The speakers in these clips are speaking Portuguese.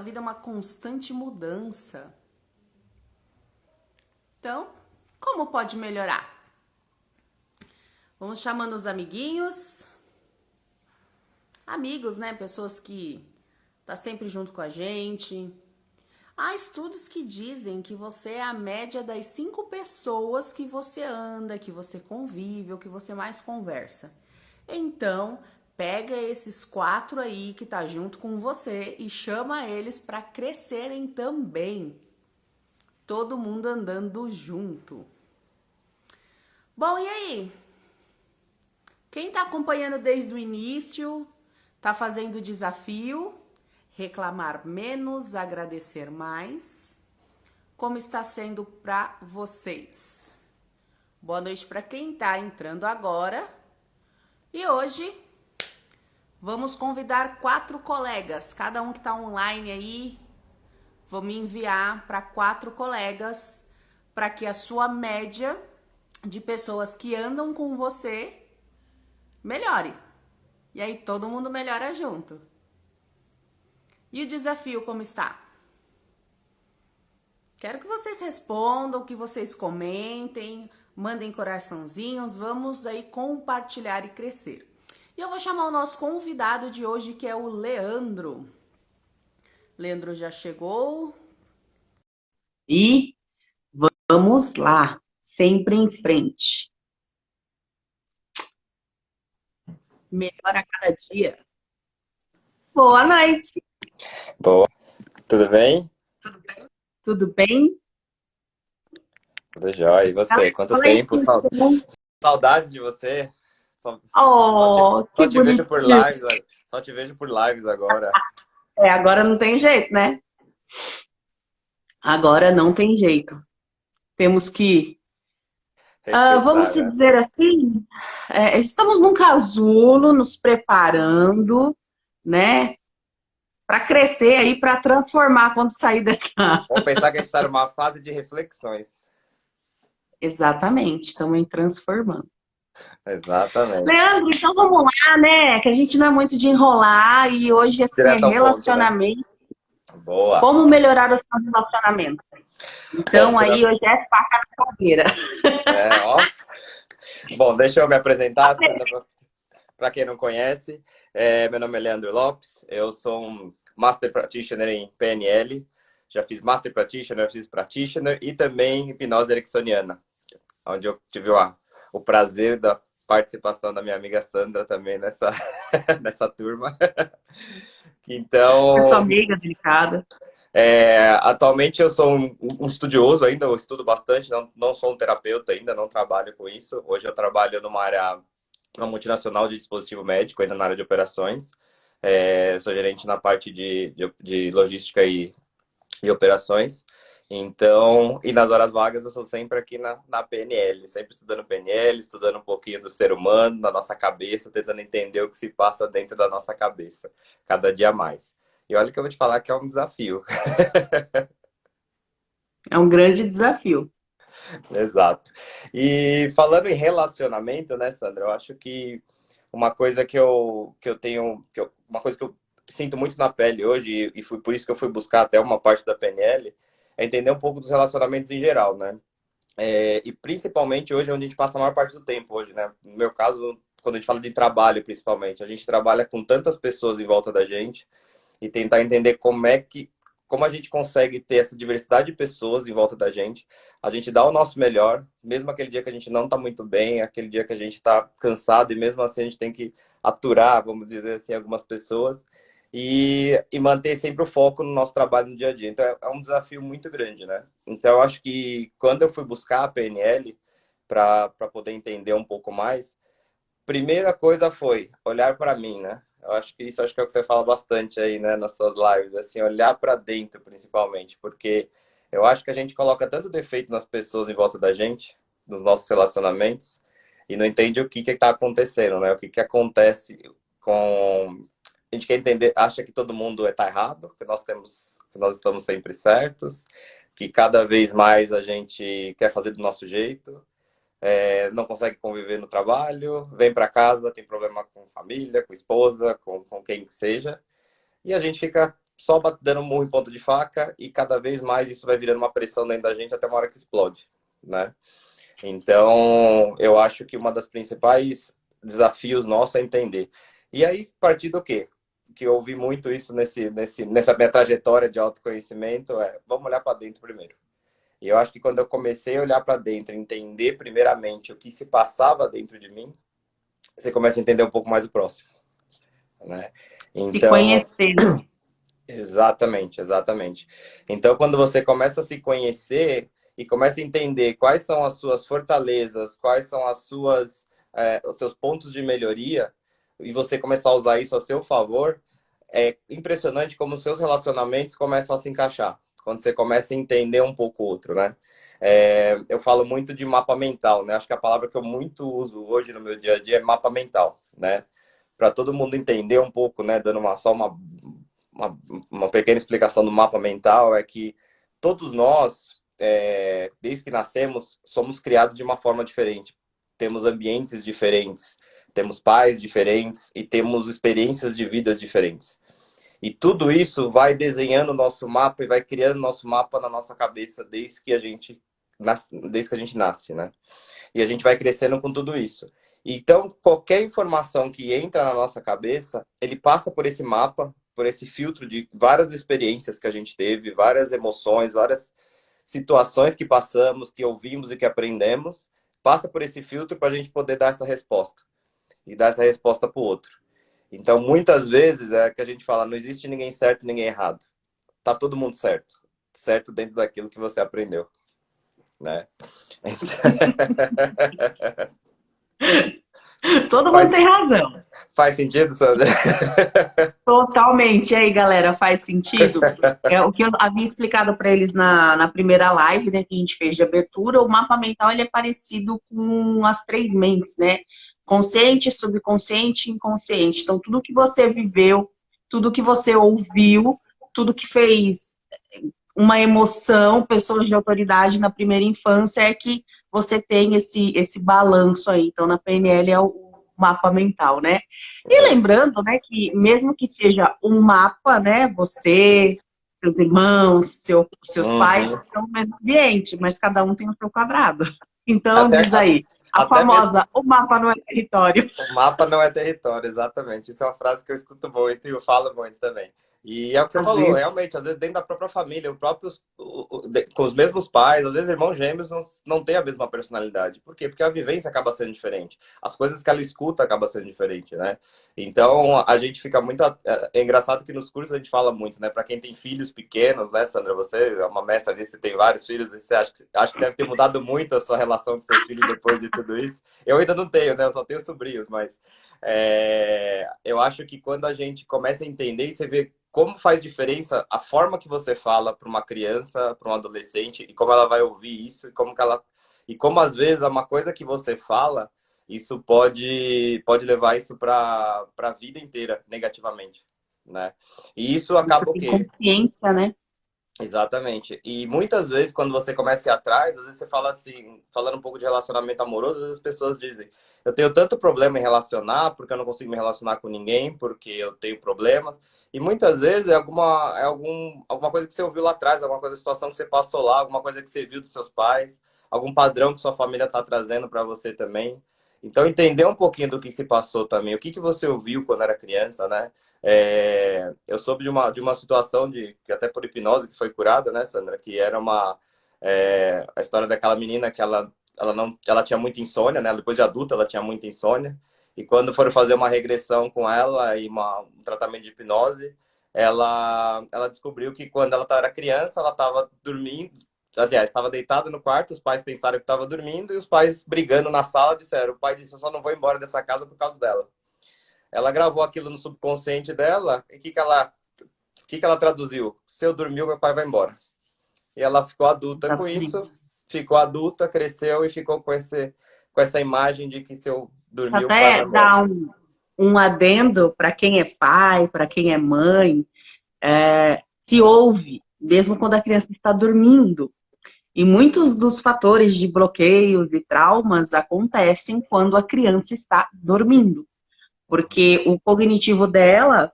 vida é uma constante mudança. Então, como pode melhorar? Vamos chamando os amiguinhos. Amigos, né? Pessoas que tá sempre junto com a gente. Há estudos que dizem que você é a média das 5 pessoas que você anda, que você convive ou que você mais conversa. Então, pega esses 4 aí que tá junto com você e chama eles para crescerem também. Todo mundo andando junto. Bom, e aí? Quem tá acompanhando desde o início, tá fazendo o desafio, reclamar menos, agradecer mais. Como está sendo para vocês? Boa noite para quem tá entrando agora. E hoje vamos convidar 4 colegas, cada um que tá online aí, vou me enviar para 4 colegas para que a sua média de pessoas que andam com você melhore. E aí todo mundo melhora junto. E o desafio como está? Quero que vocês respondam, que vocês comentem, mandem coraçãozinhos, vamos aí compartilhar e crescer. E eu vou chamar o nosso convidado de hoje, que é o Leandro. Leandro já chegou. E vamos lá, sempre em frente. Melhor a cada dia. Boa noite. Boa, tudo bem? Tudo bem? Tudo jóia. E você? Quanto Fala aí, tempo? Saudades de você. Só, oh, só que te vejo por bonitinho. lives, só te vejo por lives agora. Agora não tem jeito, né? Agora não tem jeito. Temos que, vamos Respeitar, se né? dizer assim, estamos num casulo, nos preparando, né? Para crescer aí, para transformar quando sair dessa. Vamos pensar que a gente está numa fase de reflexões. Exatamente, estamos em transformando. Exatamente. Leandro, então vamos lá, né? Que a gente não é muito de enrolar e hoje, assim, é Direto ao ponto, né? relacionamento. Boa. Como melhorar o seu relacionamento? Bom, Então, aí hoje é faca na caveira. ó. Bom, deixa eu me apresentar, Sandra, para quem não conhece. Meu nome é Leandro Lopes, eu sou um Master Practitioner em PNL, já fiz Master Practitioner, fiz Practitioner e também hipnose ericksoniana, onde eu tive o prazer da participação da minha amiga Sandra também nessa, nessa turma. Eu sou Então, amiga delicada. atualmente eu sou um estudioso ainda, eu estudo bastante, não sou um terapeuta ainda, não trabalho com isso. Hoje eu trabalho numa área, uma multinacional de dispositivo médico, ainda na área de operações. Sou gerente na parte de logística e operações. Então, e nas horas vagas eu sou sempre aqui na PNL, sempre estudando PNL, estudando um pouquinho do ser humano, da nossa cabeça, tentando entender o que se passa dentro da nossa cabeça, cada dia mais. E olha que eu vou te falar que é um desafio. É um grande desafio. Exato. E falando em relacionamento, né, Sandra, eu acho que uma coisa que eu tenho, uma coisa que eu sinto muito na pele hoje, e foi por isso que eu fui buscar até uma parte da PNL, é entender um pouco dos relacionamentos em geral, né? E principalmente hoje, é onde a gente passa a maior parte do tempo hoje, né? No meu caso, quando a gente fala de trabalho, principalmente, a gente trabalha com tantas pessoas em volta da gente e tentar entender como a gente consegue ter essa diversidade de pessoas em volta da gente, a gente dá o nosso melhor, mesmo aquele dia que a gente não está muito bem, aquele dia que a gente está cansado e mesmo assim a gente tem que aturar, vamos dizer assim, algumas pessoas e manter sempre o foco no nosso trabalho no dia a dia. Então é um desafio muito grande, né? Então eu acho que quando eu fui buscar a PNL para poder entender um pouco mais, primeira coisa foi olhar para mim, né? Eu acho que isso acho que é o que você fala bastante aí, né, nas suas lives, assim, olhar para dentro principalmente, porque eu acho que a gente coloca tanto defeito nas pessoas em volta da gente, nos nossos relacionamentos, e não entende o que está acontecendo, né? O que acontece com a gente quer entender, acha que todo mundo está errado, que nós estamos sempre certos, que cada vez mais a gente quer fazer do nosso jeito, não consegue conviver no trabalho, vem para casa, tem problema com família, com esposa, com quem que seja, e a gente fica só dando murro em ponta de faca e cada vez mais isso vai virando uma pressão dentro da gente até uma hora que explode, né? Então, eu acho que uma das principais desafios nossos é entender. E aí, partir do quê? Que eu ouvi muito isso nessa minha trajetória de autoconhecimento, vamos olhar para dentro primeiro. E eu acho que quando eu comecei a olhar para dentro, entender primeiramente o que se passava dentro de mim, você começa a entender um pouco mais o próximo, né? Se Então, conhecer, né? exatamente, exatamente. Então, quando você começa a se conhecer e começa a entender quais são as suas fortalezas, quais são os seus pontos de melhoria, e você começar a usar isso a seu favor, é impressionante como os seus relacionamentos começam a se encaixar. Quando você começa a entender um pouco o outro, né? Eu falo muito de mapa mental, né? Acho que a palavra que eu muito uso hoje no meu dia a dia é mapa mental, né? Para todo mundo entender um pouco, né? Dando uma, uma pequena explicação do mapa mental, é que todos nós, desde que nascemos, somos criados de uma forma diferente. Temos ambientes diferentes, temos pais diferentes e temos experiências de vidas diferentes. E tudo isso vai desenhando o nosso mapa e vai criando o nosso mapa na nossa cabeça desde que a gente nasce, né? E a gente vai crescendo com tudo isso. Então, qualquer informação que entra na nossa cabeça, ele passa por esse mapa, por esse filtro de várias experiências que a gente teve, várias emoções, várias situações que passamos, que ouvimos e que aprendemos, passa por esse filtro para a gente poder dar essa resposta e dar essa resposta para o outro. Então, muitas vezes é que a gente fala, não existe ninguém certo e ninguém errado. Tá todo mundo certo. Certo dentro daquilo que você aprendeu, né? Todo mundo Faz, tem razão. faz sentido, Sandra? Totalmente. E aí, galera, faz sentido? É o que eu havia explicado para eles na primeira live, né, que a gente fez de abertura. O mapa mental ele é parecido com as três mentes, né? Consciente, subconsciente e inconsciente. Então, tudo que você viveu, tudo que você ouviu, tudo que fez uma emoção, pessoas de autoridade na primeira infância, é que você tem esse balanço aí. Então, na PNL é o mapa mental, né? E lembrando, né, que mesmo que seja um mapa, né, você, seus irmãos, seus pais Uhum. estão no mesmo ambiente, mas cada um tem o seu quadrado. Então, Até, diz aí, a até mesmo famosa, o mapa não é território. o mapa não é território, exatamente. Isso é uma frase que eu escuto muito e eu falo muito também. E é o que você Às falou, vezes, realmente, às vezes dentro da própria família, com os mesmos pais, às vezes irmãos gêmeos não têm a mesma personalidade. Por quê? Porque a vivência acaba sendo diferente. As coisas que ela escuta acabam sendo diferente, né? Então, a gente fica muito... É engraçado que nos cursos a gente fala muito, né? Para quem tem filhos pequenos, né, Sandra? Você é uma mestra disso, você tem vários filhos, você acha que deve ter mudado muito a sua relação com seus filhos depois de tudo isso. Eu ainda não tenho, né? Eu só tenho sobrinhos, mas eu acho que quando a gente começa a entender e você vê como faz diferença a forma que você fala para uma criança, para um adolescente, e como ela vai ouvir isso, e como às vezes uma coisa que você fala, isso pode levar isso para a vida inteira negativamente, né? E isso você acaba o tem quê? consciência, né? Exatamente. E muitas vezes, quando você começa a ir atrás, às vezes você fala assim, falando um pouco de relacionamento amoroso, às vezes as pessoas dizem, eu tenho tanto problema em relacionar, porque eu não consigo me relacionar com ninguém, porque eu tenho problemas. E muitas vezes alguma coisa que você ouviu lá atrás, alguma coisa, situação que você passou lá, alguma coisa que você viu dos seus pais, algum padrão que sua família está trazendo para você também. Então, entender um pouquinho do que se passou também, o que que você ouviu quando era criança, né? Eu soube de uma situação que até por hipnose que foi curada, né, Sandra? Que era a história daquela menina que ela tinha muita insônia, né? Depois de adulta ela tinha muita insônia. E quando foram fazer uma regressão com ela e um tratamento de hipnose, ela descobriu que quando ela era criança, ela estava dormindo, aliás, estava deitada no quarto, os pais pensaram que estava dormindo e os pais brigando na sala disseram, o pai disse, eu só não vou embora dessa casa por causa dela. Ela gravou aquilo no subconsciente dela e o que que ela traduziu? Se eu dormir, meu pai vai embora. E ela ficou adulta com Exatamente. isso, ficou adulta, cresceu e ficou com essa imagem de que se eu dormir, o pai vai Até embora. dar um adendo para quem é pai, para quem é mãe, se ouve, mesmo quando a criança está dormindo. E muitos dos fatores de bloqueios e traumas acontecem quando a criança está dormindo, porque o cognitivo dela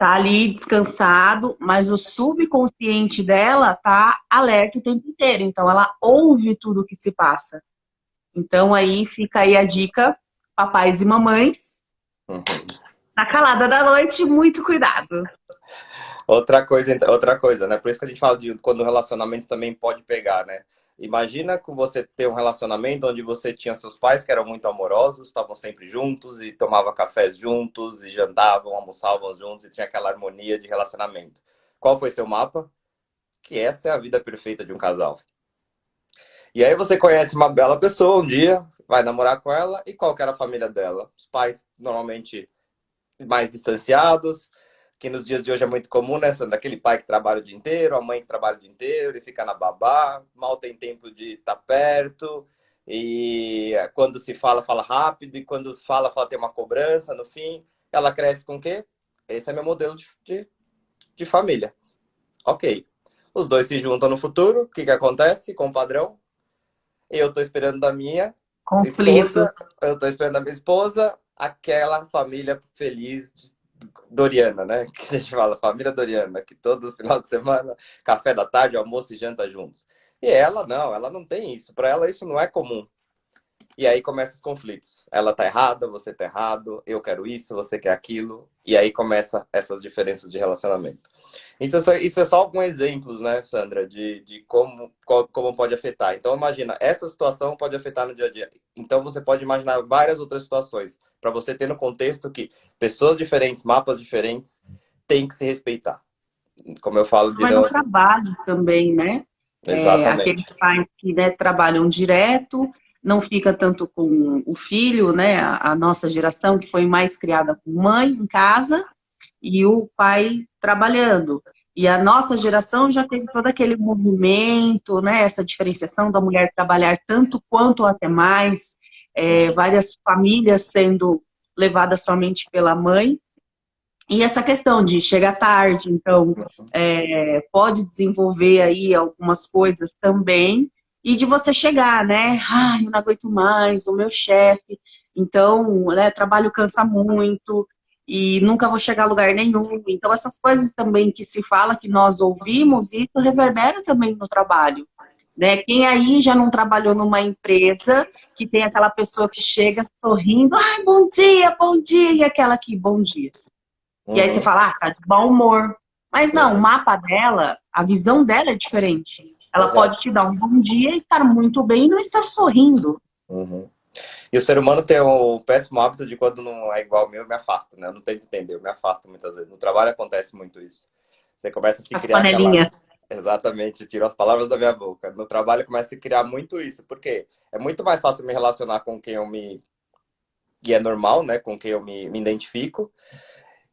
tá ali descansado, mas o subconsciente dela tá alerta o tempo inteiro. Então, ela ouve tudo o que se passa. Então, aí fica aí a dica, papais e mamães, Uhum. na calada da noite, muito cuidado. Outra coisa, né? Por isso que a gente fala de quando o relacionamento também pode pegar, né? Imagina que você ter um relacionamento onde você tinha seus pais que eram muito amorosos, estavam sempre juntos e tomavam cafés juntos e jantavam, almoçavam juntos e tinha aquela harmonia de relacionamento. Qual foi seu mapa? Que essa é a vida perfeita de um casal. E aí você conhece uma bela pessoa um dia, vai namorar com ela e qual que era a família dela? Os pais normalmente mais distanciados, que nos dias de hoje é muito comum, né? Sendo aquele pai que trabalha o dia inteiro, a mãe que trabalha o dia inteiro e fica na babá, mal tem tempo de estar perto, e quando se fala, fala rápido, e quando fala, fala tem uma cobrança no fim. Ela cresce com o quê? Esse é meu modelo de família. Ok. Os dois se juntam no futuro, o que que acontece com o padrão? Eu tô esperando da minha Conflito. esposa, eu tô esperando da minha esposa, aquela família feliz Doriana, né? Que a gente fala, família Doriana, que todo final de semana, café da tarde, almoço e janta juntos. E ela não tem isso. Para ela isso não é comum. E aí começam os conflitos. Ela tá errada, você tá errado, eu quero isso, você quer aquilo. E aí começa essas diferenças de relacionamento. Então, isso é só alguns exemplos, né, Sandra, de como pode afetar. Então, imagina, essa situação pode afetar no dia a dia. Então, você pode imaginar várias outras situações, para você ter no contexto que pessoas diferentes, mapas diferentes, têm que se respeitar. Como eu falo Isso de vai no não. trabalho também, né? Aqueles Exatamente. pais que, né, trabalham direto, não fica tanto com o filho, né? A nossa geração que foi mais criada com mãe em casa e o pai trabalhando. E a nossa geração já teve todo aquele movimento, né? Essa diferenciação da mulher trabalhar tanto quanto ou até mais, várias famílias sendo levadas somente pela mãe. E essa questão de chegar tarde, então, pode desenvolver aí algumas coisas também, e de você chegar, né? Ai, eu não aguento mais, o meu chefe, então, né, trabalho cansa muito, e nunca vou chegar a lugar nenhum. Então, essas coisas também que se fala, que nós ouvimos, isso reverbera também no trabalho. Né? Quem aí já não trabalhou numa empresa que tem aquela pessoa que chega sorrindo, ai, bom dia, e aquela aqui, bom dia. E aí você Uhum, fala, ah, tá de bom humor. Mas não, o uhum, mapa dela, a visão dela é diferente. Ela pode exato. te dar um bom dia, estar muito bem e não estar sorrindo. Uhum. E o ser humano tem o péssimo hábito de quando não é igual ao meu, eu me afasta, né? Eu não tento entender, eu me afasto muitas vezes. No trabalho acontece muito isso. Você começa a se As criar panelinhas. aquelas. Exatamente, tirou as palavras da minha boca. No trabalho começa a se criar muito isso, porque é muito mais fácil me relacionar com quem eu me. E é normal, né? Com quem eu me identifico,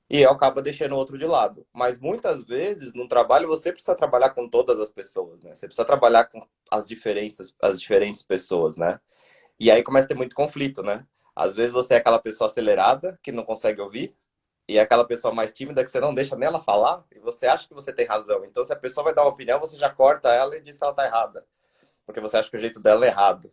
e eu acabo deixando o outro de lado. Mas muitas vezes, no trabalho, você precisa trabalhar com todas as pessoas, né? Você precisa trabalhar com as diferenças, as diferentes pessoas, né? E aí começa a ter muito conflito, né? Às vezes você é aquela pessoa acelerada que não consegue ouvir, e é aquela pessoa mais tímida que você não deixa nela falar, e você acha que você tem razão. Então, se a pessoa vai dar uma opinião, você já corta ela e diz que ela tá errada, porque você acha que o jeito dela é errado.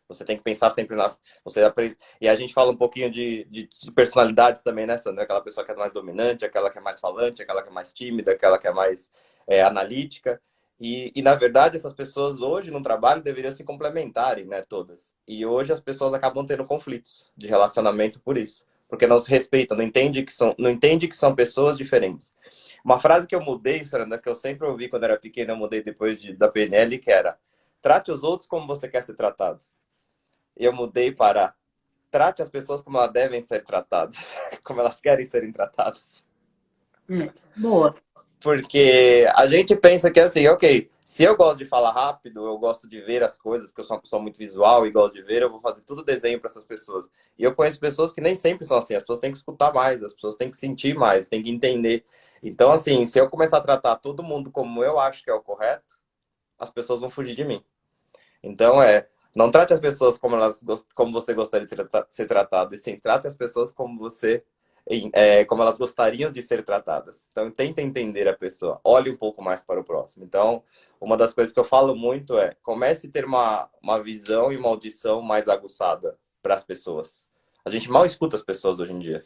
Você tem que pensar sempre na. Você aprende... E a gente fala um pouquinho de personalidades também, né, Sandra? Aquela pessoa que é mais dominante, aquela que é mais falante, aquela que é mais tímida, aquela que é mais analítica. Na verdade, essas pessoas hoje no trabalho deveriam se complementarem, né, todas. E hoje as pessoas acabam tendo conflitos de relacionamento por isso. Porque não se respeitam, não entende que são pessoas diferentes. Uma frase que eu mudei, Sandra, que eu sempre ouvi quando era pequena, eu mudei depois da PNL, que era: trate os outros como você quer ser tratado. Eu mudei para trate as pessoas como elas devem ser tratadas, como elas querem serem tratadas. Boa. Porque a gente pensa que assim, ok, se eu gosto de falar rápido, eu gosto de ver as coisas, porque eu sou uma pessoa muito visual e gosto de ver, eu vou fazer tudo desenho para essas pessoas. E eu conheço pessoas que nem sempre são assim, as pessoas têm que escutar mais, as pessoas têm que sentir mais, têm que entender. Então, assim, se eu começar a tratar todo mundo como eu acho que é o correto, as pessoas vão fugir de mim. Então não trate as pessoas como você gostaria de ser tratado, e sim, trate as pessoas como elas gostariam de ser tratadas. Então, tenta entender a pessoa, olhe um pouco mais para o próximo. Então, uma das coisas que eu falo muito é comece a ter uma visão e uma audição mais aguçada para as pessoas. A gente mal escuta as pessoas hoje em dia.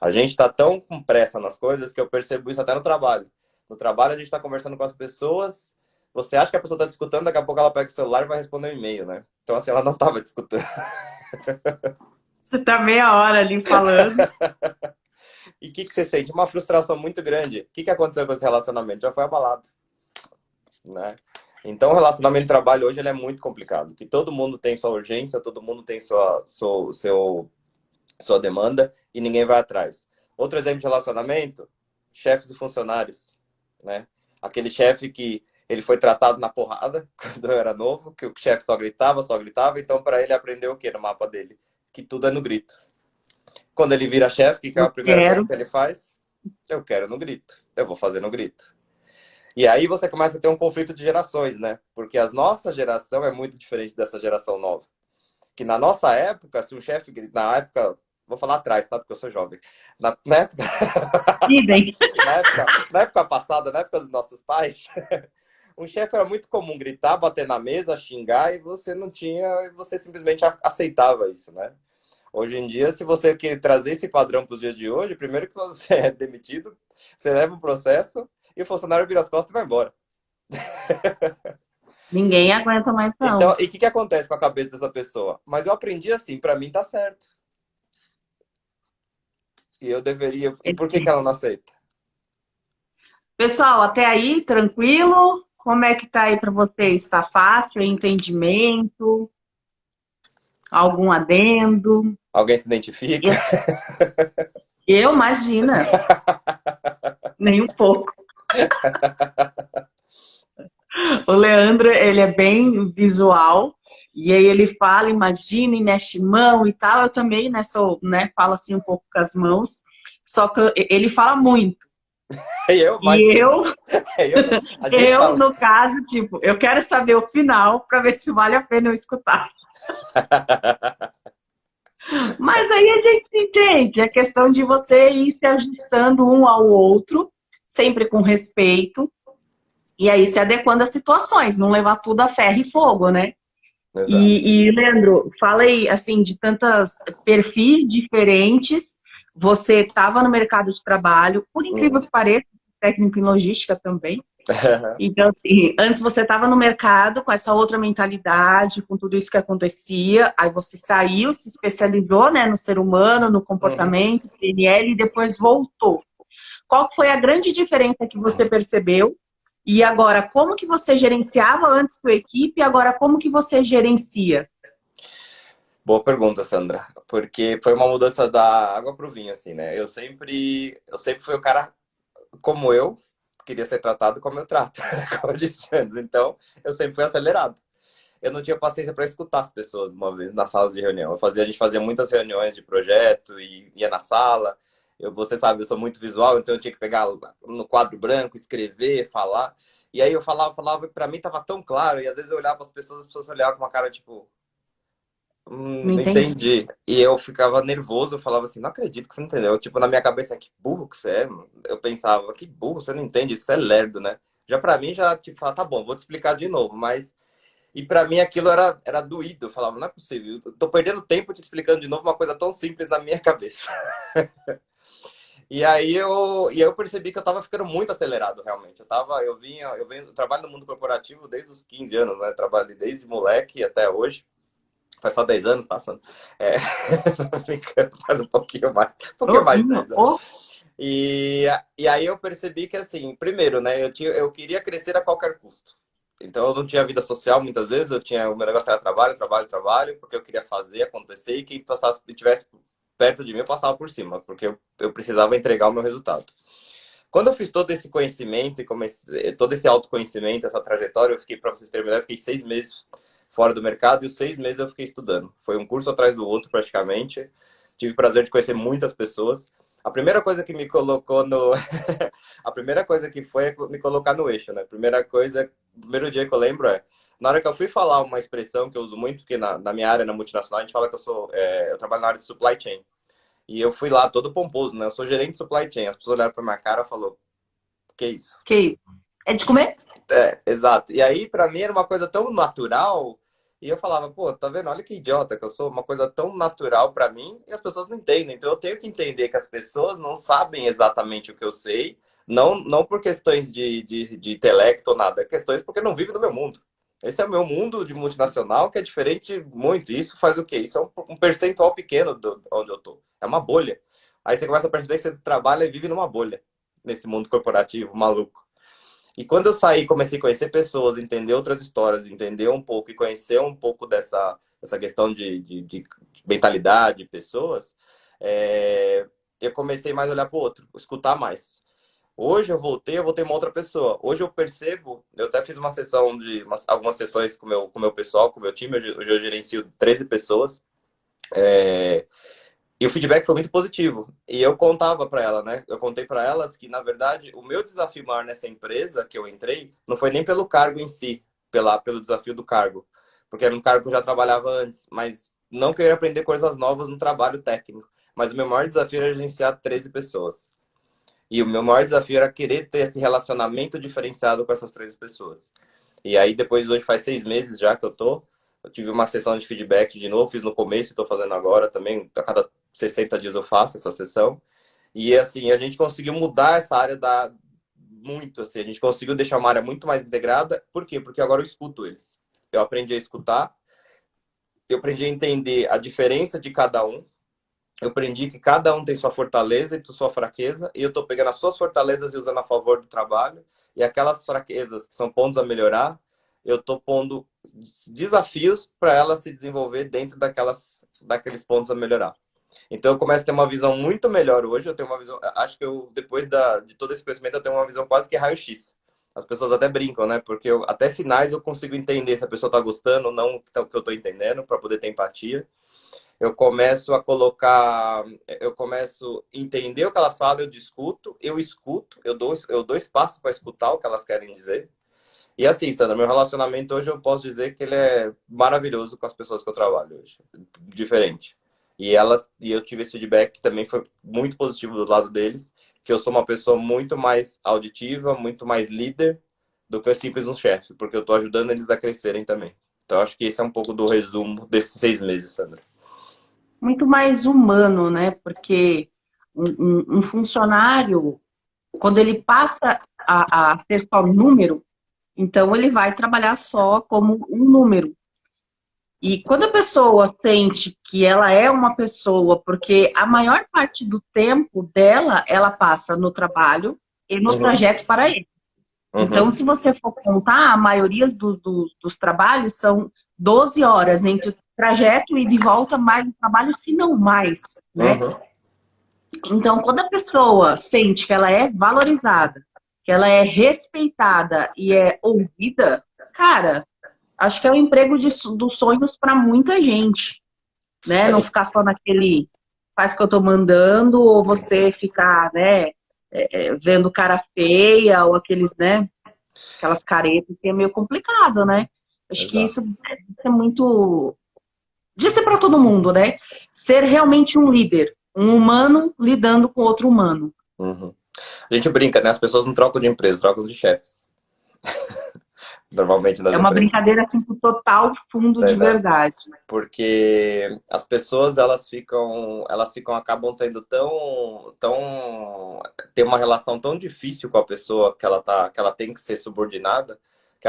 A gente está tão com pressa nas coisas que eu percebo isso até no trabalho. No trabalho, a gente está conversando com as pessoas, você acha que a pessoa está te escutando, daqui a pouco ela pega o celular e vai responder um e-mail, né? Então, assim, ela não estava te escutando. Você tá meia hora ali falando. E o que você sente? Uma frustração muito grande. O que aconteceu com esse relacionamento? Já foi abalado, né? Então, o relacionamento de trabalho hoje ele é muito complicado. Que todo mundo tem sua urgência, todo mundo tem sua demanda e ninguém vai atrás. Outro exemplo de relacionamento, chefes e funcionários, né? Aquele chefe que ele foi tratado na porrada quando eu era novo, que o chefe só gritava, então para ele aprender o que no mapa dele? Que tudo é no grito. Quando ele vira chefe, o que é a Eu primeira coisa quero. que ele faz? Eu quero no grito. Eu vou fazer no grito. E aí você começa a ter um conflito de gerações, né? Porque a nossa geração é muito diferente dessa geração nova. Que na nossa época, se um chefe, na época, vou falar atrás, tá? Porque eu sou jovem. Na época, Idem. na época passada, na época dos nossos pais, um chefe era muito comum gritar, bater na mesa, xingar, e você não tinha, você simplesmente aceitava isso, né? Hoje em dia, se você quer trazer esse padrão para os dias de hoje, primeiro que você é demitido, você leva um processo e o funcionário vira as costas e vai embora. Ninguém aguenta mais, Então, não. e o que acontece com a cabeça dessa pessoa? Mas eu aprendi assim, para mim tá certo. E eu deveria. E por que ela não aceita? Pessoal, até aí, tranquilo? Como é que tá aí para vocês? Está fácil? Entendimento? Algum adendo? Alguém se identifica? Eu, imagina, nem um pouco. O Leandro, ele é bem visual, e aí ele fala, imagina, e mexe mão e tal. Eu também, né, sou, né, falo assim um pouco com as mãos, só que ele fala muito. E eu E imagino. A gente eu, fala. no caso, tipo, eu quero saber o final para ver se vale a pena eu escutar. Mas aí a gente entende, é questão de você ir se ajustando um ao outro, sempre com respeito, e aí se adequando às situações, não levar tudo a ferro e fogo, né? Exato. Leandro, fala aí, assim, de tantos perfis diferentes, você estava no mercado de trabalho, por incrível Uhum. que pareça, técnico em logística também. Então, assim, antes você estava no mercado com essa outra mentalidade, com tudo isso que acontecia, aí você saiu, se especializou, né, no ser humano, no Uhum. comportamento, PNL, e depois voltou. Qual foi a grande diferença que você percebeu? E agora, como que você gerenciava antes sua equipe e agora como que você gerencia? Boa pergunta, Sandra. Porque foi uma mudança da água pro vinho, assim, né? Eu sempre fui o cara como eu queria ser tratado como eu trato, como eu disse antes. Então, eu sempre fui acelerado. Eu não tinha paciência para escutar as pessoas uma vez nas salas de reunião. A gente fazia muitas reuniões de projeto e ia na sala. Você sabe, eu sou muito visual, então eu tinha que pegar no quadro branco, escrever, falar. E aí eu falava, e para mim tava tão claro. E às vezes eu olhava para as pessoas olhavam com uma cara tipo, Não não entendi. entendi. E eu ficava nervoso, eu falava assim, não acredito que você não entendeu. Tipo, na minha cabeça, que burro que você é, mano. Eu pensava, que burro, você não entende, isso é lerdo, né? Já pra mim, já, tipo, fala, tá bom, vou te explicar de novo, mas... E pra mim aquilo era doído, eu falava, não é possível, eu tô perdendo tempo te explicando de novo uma coisa tão simples na minha cabeça. E aí eu percebi que eu tava ficando muito acelerado, realmente. Eu trabalho no mundo corporativo desde os 15 anos, né? Trabalho desde moleque até hoje. Faz só 10 anos, tá, Sandro? É, tô brincando, faz um pouquinho mais de 10 anos. Oh, E, e aí eu percebi que, assim, primeiro, né, eu queria crescer a qualquer custo. Então eu não tinha vida social muitas vezes, o meu negócio era trabalho, trabalho, trabalho, porque eu queria fazer acontecer e quem passasse, estivesse perto de mim, eu passava por cima, porque eu precisava entregar o meu resultado. Quando eu fiz todo esse conhecimento e todo esse autoconhecimento, essa trajetória, eu fiquei, para vocês terem uma ideia, eu fiquei 6 meses fora do mercado e os 6 meses eu fiquei estudando. Foi um curso atrás do outro, praticamente. Tive o prazer de conhecer muitas pessoas. A primeira coisa que me colocou no. A primeira coisa que foi é me colocar no eixo, né? O primeiro dia que eu lembro é. Na hora que eu fui falar uma expressão que eu uso muito, porque na minha área, na multinacional, a gente fala que eu trabalho na área de supply chain. E eu fui lá todo pomposo, né? Eu sou gerente de supply chain. As pessoas olharam pra minha cara e falaram, que isso? que isso? É de comer? Exato. E aí, para mim, era uma coisa tão natural. E eu falava, pô, tá vendo? Olha que idiota que eu sou, uma coisa tão natural pra mim e as pessoas não entendem. Então eu tenho que entender que as pessoas não sabem exatamente o que eu sei, não por questões de intelecto ou nada, é questões porque não vivem no meu mundo. Esse é o meu mundo de multinacional que é diferente muito. Isso faz o quê? Isso é um percentual pequeno do onde eu tô. É uma bolha. Aí você começa a perceber que você trabalha e vive numa bolha, nesse mundo corporativo maluco. E quando eu saí, comecei a conhecer pessoas, entender outras histórias, entender um pouco e conhecer um pouco dessa questão de mentalidade, de pessoas, eu comecei mais a olhar para o outro, escutar mais. Hoje eu voltei uma outra pessoa. Hoje eu percebo, eu até fiz uma sessão algumas sessões com o meu pessoal, com o meu time, hoje eu gerencio 13 pessoas. É, e o feedback foi muito positivo. E eu contava para ela, né? Eu contei para elas que, na verdade, o meu desafio maior nessa empresa que eu entrei não foi nem pelo cargo em si, pelo desafio do cargo. Porque era um cargo que eu já trabalhava antes, mas não queria aprender coisas novas no trabalho técnico. Mas o meu maior desafio era gerenciar 13 pessoas. E o meu maior desafio era querer ter esse relacionamento diferenciado com essas 13 pessoas. E aí, depois, hoje faz 6 meses já que eu tive uma sessão de feedback de novo, fiz no começo e estou fazendo agora também. A cada 60 dias eu faço essa sessão. E assim, a gente conseguiu mudar essa área muito, assim, a gente conseguiu deixar uma área muito mais integrada. Por quê? Porque agora eu escuto eles. Eu aprendi a escutar, eu aprendi a entender a diferença de cada um. Eu aprendi que cada um tem sua fortaleza e sua fraqueza, e eu estou pegando as suas fortalezas e usando a favor do trabalho, e aquelas fraquezas que são pontos a melhorar, eu estou pondo desafios para ela se desenvolver dentro daqueles pontos a melhorar. Então eu começo a ter uma visão muito melhor hoje, eu tenho uma visão, acho que depois de todo esse conhecimento, eu tenho uma visão quase que raio-x. As pessoas até brincam, né? Porque até sinais eu consigo entender se a pessoa está gostando ou não do que eu estou entendendo, para poder ter empatia. Eu começo a colocar, eu começo a entender o que elas falam, eu discuto, eu escuto, eu dou espaço para escutar o que elas querem dizer. E assim, Sandra, meu relacionamento hoje eu posso dizer que ele é maravilhoso com as pessoas que eu trabalho hoje. Diferente. E eu tive esse feedback que também foi muito positivo do lado deles, que eu sou uma pessoa muito mais auditiva, muito mais líder do que simples um chefe, porque eu estou ajudando eles a crescerem também. Então, acho que esse é um pouco do resumo desses 6 meses, Sandra. Muito mais humano, né? Porque um funcionário, quando ele passa a ser só número, então ele vai trabalhar só como um número. E quando a pessoa sente que ela é uma pessoa, porque a maior parte do tempo dela, ela passa no trabalho e no Uhum, trajeto para ele. Então, uhum, se você for contar, a maioria dos trabalhos são 12 horas entre o trajeto e de volta, mais o trabalho, se não mais, né? uhum. Então, quando a pessoa sente que ela é valorizada, que ela é respeitada e é ouvida, cara, acho que é o emprego dos sonhos para muita gente, né? Não ficar só naquele faz o que eu tô mandando, ou você ficar, né, vendo cara feia, ou aqueles, né, aquelas caretas, que é meio complicado, né? Acho que isso Exato. é muito. Devia ser para todo mundo, né? Ser realmente um líder, um humano lidando com outro humano. Uhum. A gente brinca, né? As pessoas não trocam de empresa, trocam de chefes. Normalmente nas É uma empresas. brincadeira assim, com total fundo de Né? verdade. Porque as pessoas, acabam sendo tem uma relação tão difícil com a pessoa que ela tem que ser subordinada, que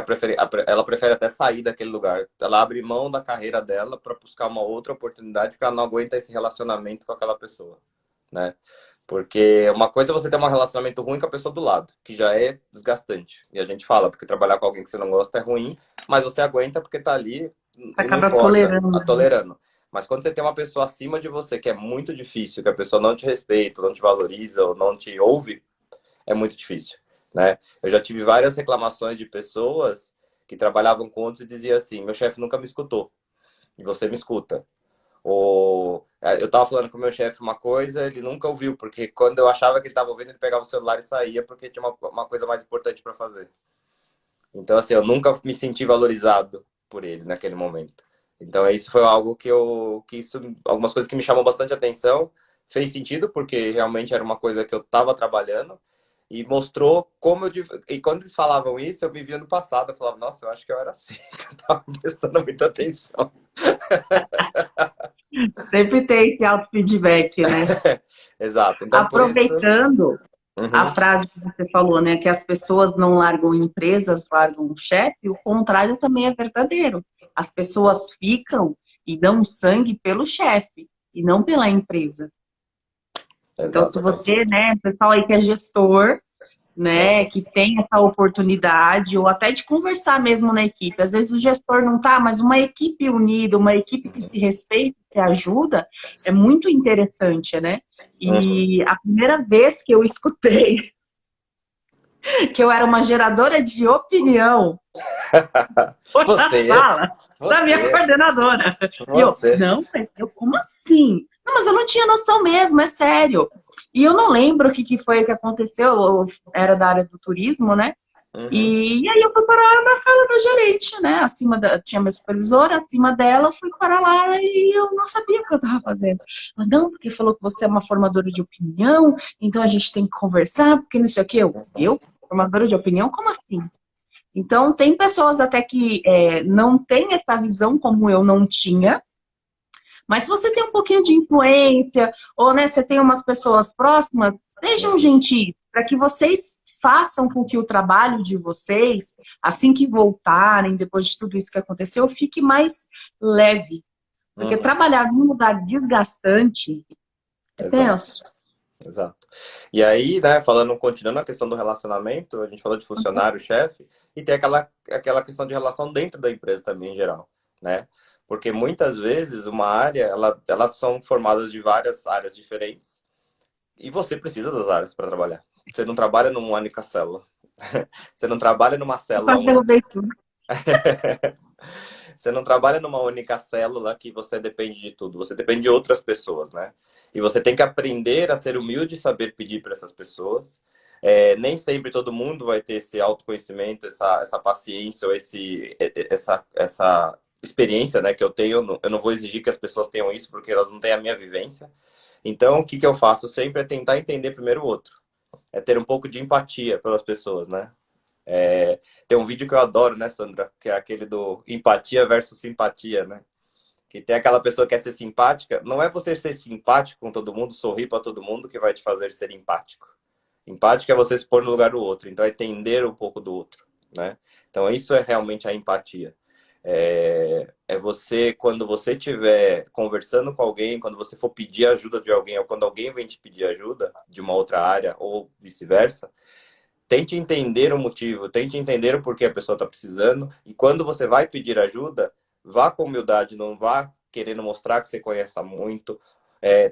ela prefere até sair daquele lugar. Ela abre mão da carreira dela para buscar uma outra oportunidade, porque ela não aguenta esse relacionamento com aquela pessoa, né? Porque uma coisa é você ter um relacionamento ruim com a pessoa do lado, que já é desgastante. E a gente fala, porque trabalhar com alguém que você não gosta é ruim, mas você aguenta porque tá ali e não Acaba importa, tolerando. tá tolerando. Mas quando você tem uma pessoa acima de você, que é muito difícil, que a pessoa não te respeita, não te valoriza ou não te ouve, é muito difícil, né? Eu já tive várias reclamações de pessoas que trabalhavam com outros e diziam assim: meu chefe nunca me escutou, e você me escuta. Ou eu tava falando com o meu chefe uma coisa, ele nunca ouviu, porque quando eu achava que ele tava ouvindo, ele pegava o celular e saía, porque tinha uma coisa mais importante para fazer. Então, assim, eu nunca me senti valorizado por ele naquele momento. Então, isso foi algo algumas coisas que me chamam bastante atenção. Fez sentido, porque realmente era uma coisa que eu estava trabalhando. E mostrou como E quando eles falavam isso, eu me via no passado. Eu falava, nossa, eu acho que eu era assim, que eu tava prestando muita atenção. Sempre tem esse auto-feedback, né? Exato. Então, por isso. Aproveitando Uhum, a frase que você falou, né? Que as pessoas não largam empresas, largam o chefe, o contrário também é verdadeiro. As pessoas ficam e dão sangue pelo chefe e não pela empresa. Então, se exatamente. você, né, pessoal aí que é gestor, né, Uhum, que tem essa oportunidade, ou até de conversar mesmo na equipe. Às vezes o gestor não tá, mas uma equipe unida, uma equipe que se respeita, se ajuda, é muito interessante, né? uhum. E a primeira vez que eu escutei que eu era uma geradora de opinião foi na Você, sala da minha você, coordenadora. E eu, você. não, mas eu, como assim? Não, mas eu não tinha noção mesmo, é sério. E eu não lembro o que foi que aconteceu, eu era da área do turismo, né? Uhum. E aí eu fui parar na sala da gerente, né? Acima da, tinha minha supervisora, acima dela, eu fui parar lá e eu não sabia o que eu estava fazendo. Ela, não, porque falou que você é uma formadora de opinião, então a gente tem que conversar, porque não sei o quê. Eu? Formadora de opinião? Como assim? Então, tem pessoas até que não têm essa visão como eu não tinha, mas se você tem um pouquinho de influência, ou né, você tem umas pessoas próximas, sejam gentis, para que vocês façam com que o trabalho de vocês, assim que voltarem, depois de tudo isso que aconteceu, fique mais leve. Porque Uhum. trabalhar num lugar desgastante é Exato. tenso. Exato. E aí, né, falando, continuando a questão do relacionamento, a gente falou de funcionário, chefe, e tem aquela questão de relação dentro da empresa também, em geral, né? Porque muitas vezes uma área, elas são formadas de várias áreas diferentes, e você precisa das áreas para trabalhar. Você não trabalha numa única célula. Você não trabalha numa Eu célula quase única. derrubei tudo. Você não trabalha numa única célula que você depende de tudo. Você depende de outras pessoas, né? E você tem que aprender a ser humilde e saber pedir para essas pessoas. Nem sempre todo mundo vai ter esse autoconhecimento, essa paciência ou essa experiência, né, que eu tenho. Eu não vou exigir que as pessoas tenham isso porque elas não têm a minha vivência. Então, o que que eu faço sempre é tentar entender primeiro o outro. É ter um pouco de empatia pelas pessoas, né? Tem um vídeo que eu adoro, né, Sandra? Que é aquele do empatia versus simpatia, né? Que tem aquela pessoa que quer ser simpática. Não é você ser simpático com todo mundo, sorrir para todo mundo que vai te fazer ser empático. Empático é você se pôr no lugar do outro, então é entender um pouco do outro, né? Então isso é realmente a empatia. É você, quando você estiver conversando com alguém, quando você for pedir ajuda de alguém, ou quando alguém vem te pedir ajuda de uma outra área, ou vice-versa, tente entender o motivo, tente entender o porquê a pessoa está precisando. E quando você vai pedir ajuda, vá com humildade, não vá querendo mostrar que você conhece muito.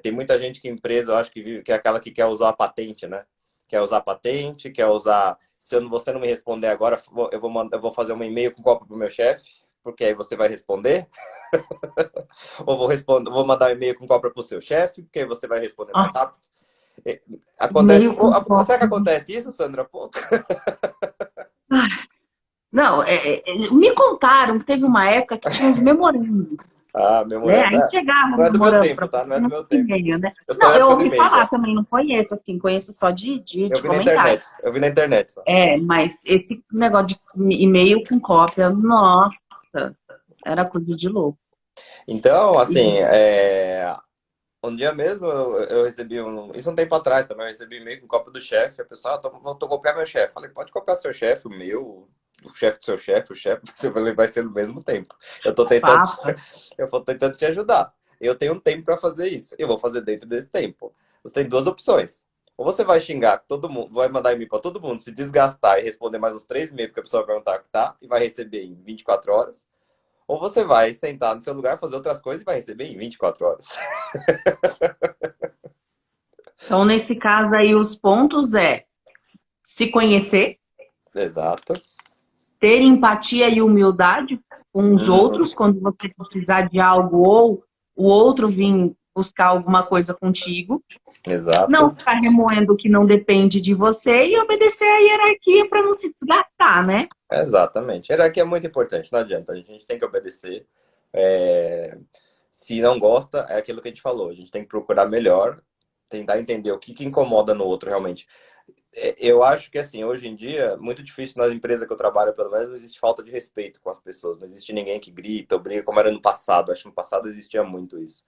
Tem muita gente que empresa, eu acho que vive, que é aquela que quer usar a patente, né? Quer usar a patente, quer usar. Se você não me responder agora, eu vou fazer um e-mail com cópia para o meu chefe, porque aí você vai responder. Ou vou mandar um e-mail com cópia para o seu chefe, porque aí você vai responder mais Nossa, rápido. Acontece. meio com Será que copo. acontece isso, Sandra? Pouco. Não, me contaram que teve uma época que tinha uns memorandos, Ah, né? memorando. Aí chegava Não é do meu memorando tempo, para tá? você Não é do no meu tempo. e-mail, né? Eu sou Não, eu época do ouvi e-mail falar já. também, não conheço, assim, conheço só de Eu vi na comentário. internet. Eu vi na internet só. Mas esse negócio de e-mail com cópia, nossa, era coisa de louco. Então, assim, E, um dia mesmo eu recebi um. Isso um tempo atrás também. Eu recebi um e-mail com cópia do chefe. A pessoa, vou copiar meu chefe. Falei, pode copiar seu chefe, o meu, o chefe do seu chefe, o chefe. Vai ser no mesmo tempo. Eu tô tentando, papa. eu tô tentando te ajudar. Eu tenho um tempo para fazer isso. Eu vou fazer dentro desse tempo. Você tem duas opções. Ou você vai xingar todo mundo, vai mandar e-mail para todo mundo, se desgastar e responder mais uns 3 e-mails, porque a pessoa vai perguntar o que tá, e vai receber em 24 horas. Ou você vai sentar no seu lugar, fazer outras coisas e vai receber em 24 horas. Então, nesse caso aí, os pontos se conhecer, Exato. ter empatia e humildade com os Uhum. outros quando você precisar de algo ou o outro vir buscar alguma coisa contigo. Não Exato. ficar remoendo o que não depende de você e obedecer a hierarquia para não se desgastar, né? Exatamente. Hierarquia é muito importante, não adianta. A gente tem que obedecer. É, Se não gosta, é aquilo que a gente falou. A gente tem que procurar melhor, tentar entender o que incomoda no outro realmente. Eu acho que, assim, hoje em dia, muito difícil nas empresas que eu trabalho, pelo menos, não existe falta de respeito com as pessoas. Não existe ninguém que grita ou briga, como era no passado. Acho que no passado existia muito isso.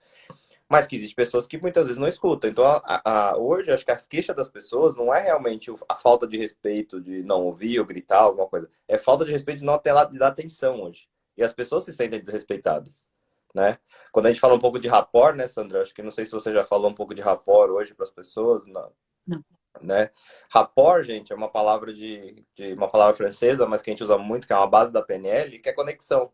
Mas que existe pessoas que muitas vezes não escutam. Então, hoje, acho que as queixas das pessoas não é realmente a falta de respeito, de não ouvir ou gritar, alguma coisa. É falta de respeito de não ter de dar atenção hoje. E as pessoas se sentem desrespeitadas, né? Quando a gente fala um pouco de rapport, né, Sandra? Acho que não sei se você já falou um pouco de rapport hoje para as pessoas, não, Não. né? Rapport, gente, é uma palavra uma palavra francesa, mas que a gente usa muito, que é uma base da PNL, que é conexão.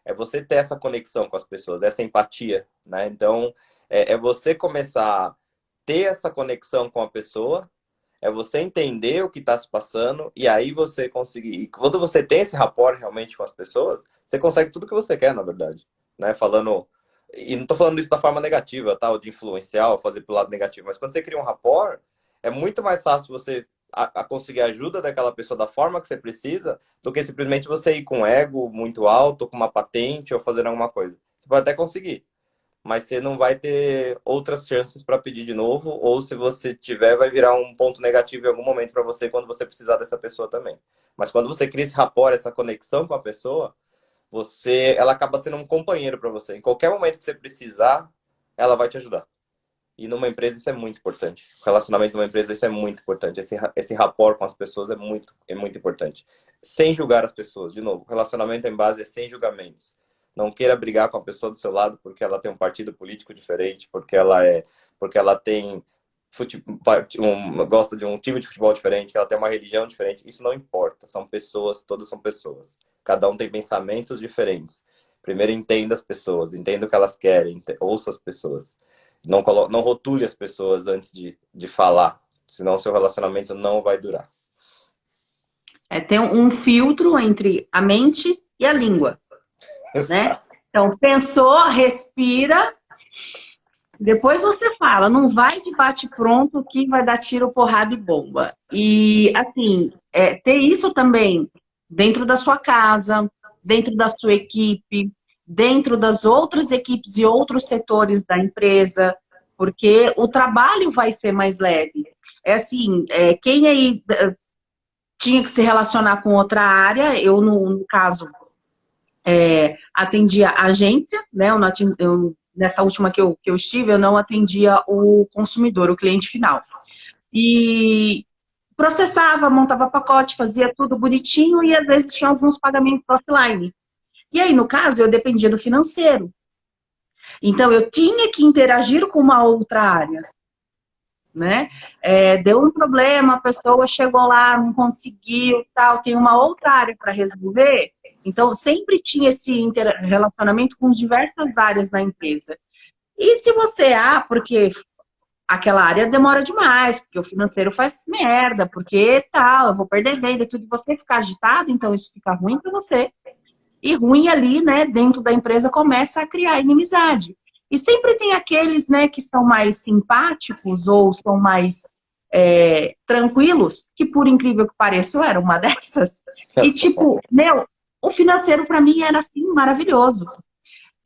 É você ter essa conexão com as pessoas, essa empatia, né? Então, é você começar a ter essa conexão com a pessoa, é você entender o que está se passando, e aí você conseguir. E quando você tem esse rapport realmente com as pessoas, você consegue tudo que você quer, na verdade, né? Falando. E não estou falando isso da forma negativa, tá? Ou de influenciar, ou fazer pelo lado negativo, mas quando você cria um rapport, é muito mais fácil você a conseguir a ajuda daquela pessoa da forma que você precisa do que simplesmente você ir com um ego muito alto, com uma patente ou fazendo alguma coisa. Você pode até conseguir, mas você não vai ter outras chances para pedir de novo, ou se você tiver, vai virar um ponto negativo em algum momento para você quando você precisar dessa pessoa também. Mas quando você cria esse rapport, essa conexão com a pessoa, ela acaba sendo um companheiro para você. Em qualquer momento que você precisar, ela vai te ajudar. E numa empresa isso é muito importante. O relacionamento numa empresa isso é muito importante. Esse rapport com as pessoas é muito importante. Sem julgar as pessoas. De novo, relacionamento em base é sem julgamentos. Não queira brigar com a pessoa do seu lado porque ela tem um partido político diferente, porque ela tem gosta de um time de futebol diferente, que ela tem uma religião diferente. Isso não importa. São pessoas, todas são pessoas. Cada um tem pensamentos diferentes. Primeiro entenda as pessoas, entenda o que elas querem, ouça as pessoas. Não rotule as pessoas antes de falar, senão o seu relacionamento não vai durar. Tem um filtro entre a mente e a língua, né? Então, pensou, respira, depois você fala, não vai de bate-pronto que vai dar tiro, porrada e bomba. E, assim, ter isso também dentro da sua casa, dentro da sua equipe, dentro das outras equipes e outros setores da empresa, porque o trabalho vai ser mais leve. É assim, quem aí tinha que se relacionar com outra área, eu, no caso, atendia a agência, né? Nessa última que eu estive, eu não atendia o consumidor, o cliente final. E processava, montava pacote, fazia tudo bonitinho e às vezes tinha alguns pagamentos offline. E aí, no caso, eu dependia do financeiro. Então, eu tinha que interagir com uma outra área, né? Deu um problema, a pessoa chegou lá, não conseguiu, tal, tem uma outra área para resolver. Então, sempre tinha esse relacionamento com diversas áreas da empresa. E se você, porque aquela área demora demais, porque o financeiro faz merda, porque tal, eu vou perder venda e tudo, e você ficar agitado, então isso fica ruim para você. E ruim ali, né, dentro da empresa começa a criar inimizade. E sempre tem aqueles, né, que são mais simpáticos ou são mais tranquilos, que por incrível que pareça, eu era uma dessas. E tipo, o financeiro para mim era assim, maravilhoso.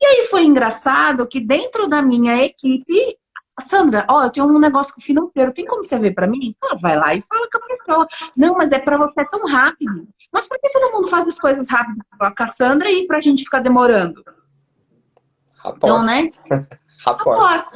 E aí foi engraçado que dentro da minha equipe, Sandra, eu tenho um negócio com o financeiro, tem como você ver para mim? Vai lá e fala com a pessoa. Não, mas é para você tão rápido. Mas por que todo mundo faz as coisas rápido com a Sandra e pra gente ficar demorando? Rapport. Então, né? Rapport.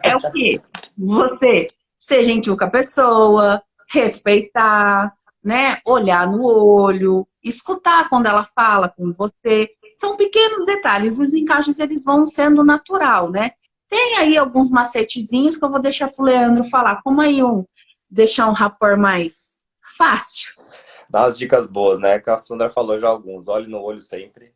É o quê? Você ser gentil com a pessoa, respeitar, né? Olhar no olho, escutar quando ela fala com você. São pequenos detalhes, os encaixes eles vão sendo natural, né? Tem aí alguns macetezinhos que eu vou deixar pro Leandro falar. Como aí deixar um rapport mais fácil? Dá umas dicas boas, né? Que a Sandra falou já alguns. Olhe no olho sempre.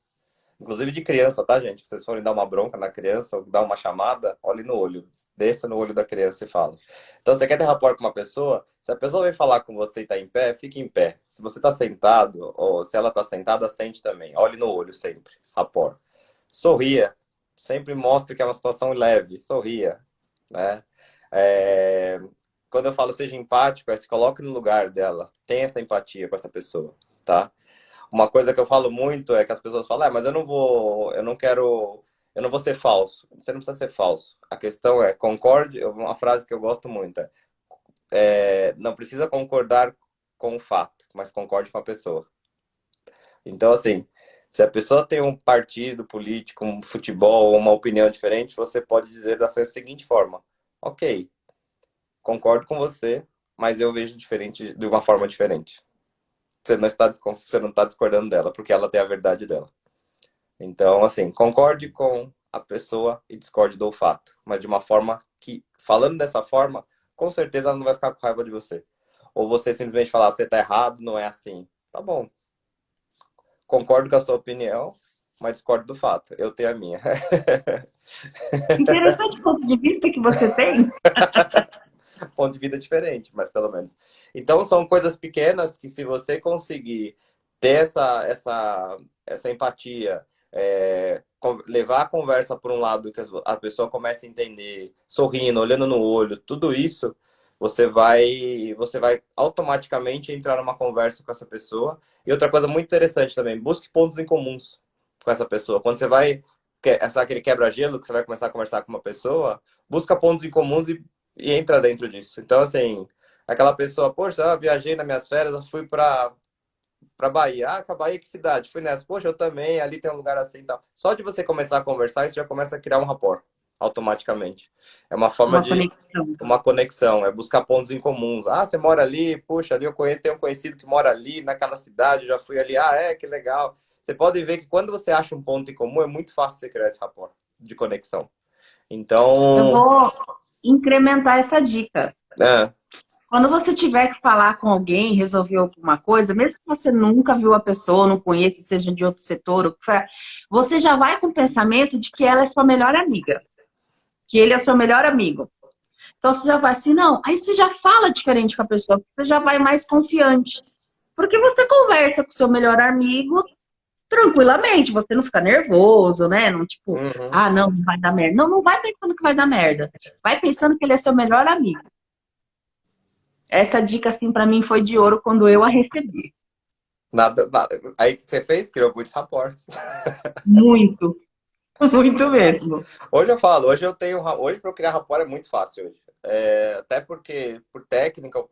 Inclusive de criança, tá, gente? Se vocês forem dar uma bronca na criança ou dar uma chamada, olhe no olho. Desça no olho da criança e fala. Então, você quer ter rapport com uma pessoa? Se a pessoa vem falar com você e tá em pé, fique em pé. Se você tá sentado, ou se ela tá sentada, sente também. Olhe no olho sempre. Rapport. Sorria. Sempre mostre que é uma situação leve. Sorria, né? Quando eu falo seja empático, se coloque no lugar dela. Tenha essa empatia com essa pessoa, tá? Uma coisa que eu falo muito é que as pessoas falam, mas eu não vou ser falso. Você não precisa ser falso. A questão é, concorde, uma frase que eu gosto muito não precisa concordar com o fato, mas concorde com a pessoa. Então, assim, se a pessoa tem um partido político, um futebol, uma opinião diferente, você pode dizer da seguinte forma: ok, concordo com você, mas eu vejo diferente, de uma forma diferente. Você não está discordando dela, porque ela tem a verdade dela. Então, assim, concorde com a pessoa e discorde do fato, mas de uma forma que, falando dessa forma, com certeza ela não vai ficar com raiva de você. Ou você simplesmente falar, você tá errado, não é assim. Tá bom. Concordo com a sua opinião, mas discordo do fato. Eu tenho a minha. Interessante o ponto de vista que você tem. Ponto de vida diferente, mas pelo menos. Então, são coisas pequenas que, se você conseguir ter essa empatia, levar a conversa por um lado que a pessoa comece a entender, sorrindo, olhando no olho, tudo isso, você vai automaticamente entrar numa conversa com essa pessoa. E outra coisa muito interessante também, busque pontos em comuns com essa pessoa. Quando você vai, aquele quebra-gelo que você vai começar a conversar com uma pessoa, busca pontos em comuns e entra dentro disso. Então, assim, aquela pessoa, poxa, eu viajei nas minhas férias, eu fui pra Bahia. Ah, pra Bahia, que cidade? Fui nessa. Poxa, eu também, ali tem um lugar assim e tal. Só de você começar a conversar, isso já começa a criar um rapport, automaticamente. É uma forma Uma de conexão. uma conexão, é buscar pontos em comuns. Ah, você mora ali? Puxa, ali tenho um conhecido que mora ali, naquela cidade, já fui ali. Ah, que legal. Você pode ver que quando você acha um ponto em comum, é muito fácil você criar esse rapport de conexão. Eu Então, vou incrementar essa dica. é, Quando você tiver que falar com alguém, resolver alguma coisa, mesmo que você nunca viu a pessoa, não conheça, seja de outro setor, o que for, você já vai com o pensamento de que ela é sua melhor amiga, que ele é seu melhor amigo. Então você já vai assim, não. Aí você já fala diferente com a pessoa, você já vai mais confiante. Porque você conversa com o seu melhor amigo tranquilamente, você não fica nervoso, né? Não tipo, uhum. ah, não, não vai dar merda. Não, não vai pensando que vai dar merda. Vai pensando que ele é seu melhor amigo. Essa dica, assim, pra mim foi de ouro quando eu a recebi. Nada, nada. Aí que você fez, criou muitos rapports. Muito, muito mesmo. Hoje eu falo, hoje para eu criar rapport é muito fácil hoje. Até porque, por técnica,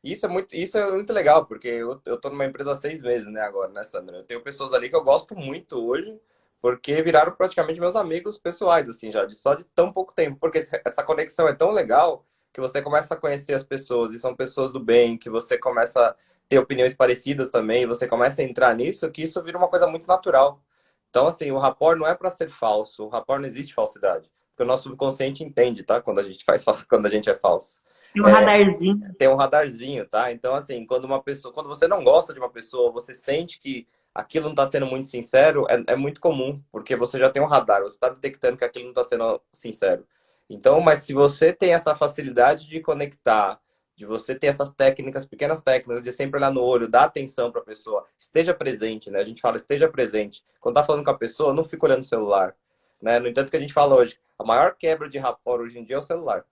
isso é muito legal, porque eu tô numa empresa há 6 meses, né, agora, né, Sandra? Eu tenho pessoas ali que eu gosto muito hoje, porque viraram praticamente meus amigos pessoais, assim, já, só de tão pouco tempo. Porque essa conexão é tão legal que você começa a conhecer as pessoas, e são pessoas do bem, que você começa a ter opiniões parecidas também, e você começa a entrar nisso, que isso vira uma coisa muito natural. Então, assim, o rapport não é para ser falso. O rapport não existe falsidade. Porque o nosso subconsciente entende, tá? Quando a gente quando a gente é falso. E um radarzinho. Tem um radarzinho, tá? Então, assim, quando você não gosta de uma pessoa, você sente que aquilo não está sendo muito sincero, é muito comum, porque você já tem um radar, você está detectando que aquilo não está sendo sincero. Então, mas se você tem essa facilidade de conectar, de você ter essas técnicas, pequenas técnicas, de sempre olhar no olho, dar atenção para a pessoa, esteja presente, né? A gente fala esteja presente. Quando tá falando com a pessoa, não fica olhando o celular, né? No entanto, que a gente fala hoje, a maior quebra de rapport hoje em dia é o celular.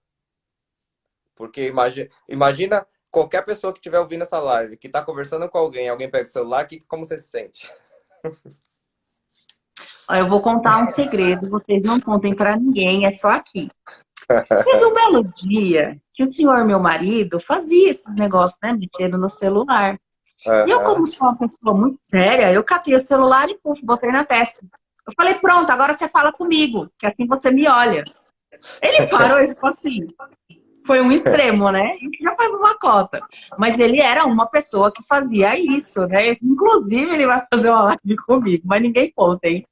Porque imagina qualquer pessoa que estiver ouvindo essa live, que está conversando com alguém pega o celular, como você se sente? Ó, eu vou contar um segredo, vocês não contem pra ninguém, é só aqui. Teve um belo dia que o senhor, meu marido, fazia esses negócios, né, mexendo no celular. E eu, Aham. como sou uma pessoa muito séria, eu catei o celular e puf, botei na testa. Eu falei, pronto, agora você fala comigo, que assim você me olha. Ele parou e ficou assim. Foi um extremo, né? E já foi uma cota. Mas ele era uma pessoa que fazia isso, né? Inclusive, ele vai fazer uma live comigo, mas ninguém conta, hein?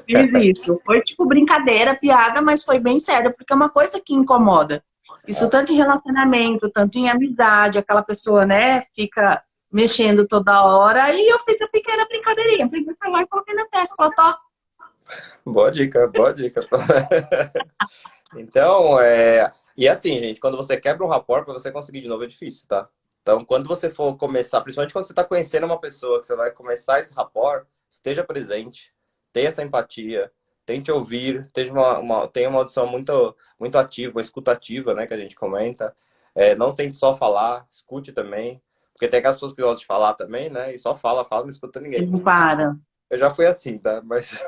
Fiz isso. Foi tipo brincadeira, piada, mas foi bem sério, porque é uma coisa que incomoda. Isso tanto em relacionamento, tanto em amizade, aquela pessoa, né, fica mexendo toda hora. E eu fiz a pequena brincadeirinha. Peguei o celular e coloquei na testa. Falei, ó, Boa dica, boa dica. Então, e assim, gente, quando você quebra um rapport, para você conseguir de novo é difícil, tá? Então, quando você for começar, principalmente quando você está conhecendo uma pessoa, que você vai começar esse rapport, esteja presente, tenha essa empatia, tente ouvir, tenha uma audição muito, muito ativa, uma escuta ativa, né, que a gente comenta. Não tente só falar, escute também, porque tem aquelas pessoas que gostam de falar também, né, e só fala, não escuta ninguém. ele não para. Eu já fui assim, tá? Mas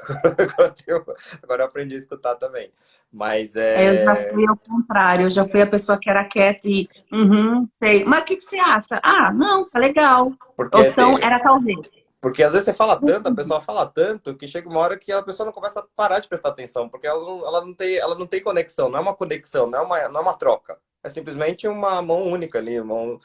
agora eu aprendi a escutar também. Mas Eu já fui ao contrário, eu já fui a pessoa que era quieta e, sei. Mas o que que você acha? Ah, não, tá legal. Ou porque então, era talvez. porque às vezes você fala tanto, a pessoa fala tanto, que chega uma hora que a pessoa não começa a parar de prestar atenção, porque ela não tem conexão, não é uma conexão, não é uma troca. É simplesmente uma mão única ali, mão